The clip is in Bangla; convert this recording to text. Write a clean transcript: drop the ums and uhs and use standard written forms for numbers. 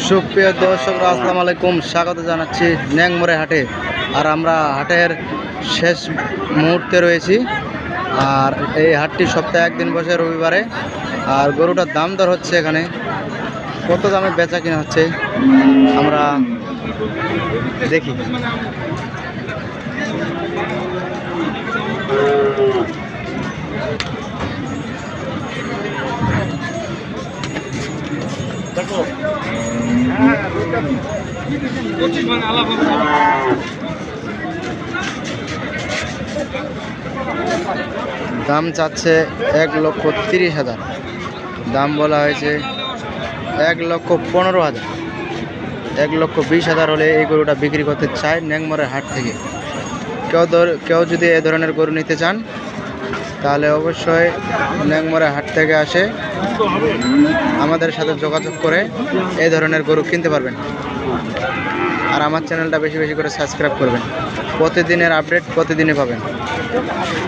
সুপ্রিয় দর্শকরা আসসালামু আলাইকুম, স্বাগত জানাচ্ছি ন্যাংমোড়ে হাটে। আর আমরা হাটের শেষ মুহূর্তে রয়েছি। আর এই হাটটি সপ্তাহে একদিন বসে রবিবারে। আর গরুটার দাম দর হচ্ছে এখানে কত দামে বেচা কিনা হচ্ছে আমরা দেখি। দাম চাচ্ছে 1,30,000, দাম বলা হয়েছে 1,15,000, 1,20,000 হলে এই গরুটা বিক্রি করতে চায় ন্যাংমোড়ের হাট থেকে। কেউ যদি এ ধরনের গরু নিতে চান তাহলে অবশ্যই ন্যাংমোড়ের হাট থেকে আসে আমাদের সাথে যোগাযোগ করে এই ধরনের গরু কিনতে পারবেন। আর আমার চ্যানেলটা বেশি বেশি করে সাবস্ক্রাইব করবেন, প্রতিদিনের আপডেট প্রতিদিনই পাবেন।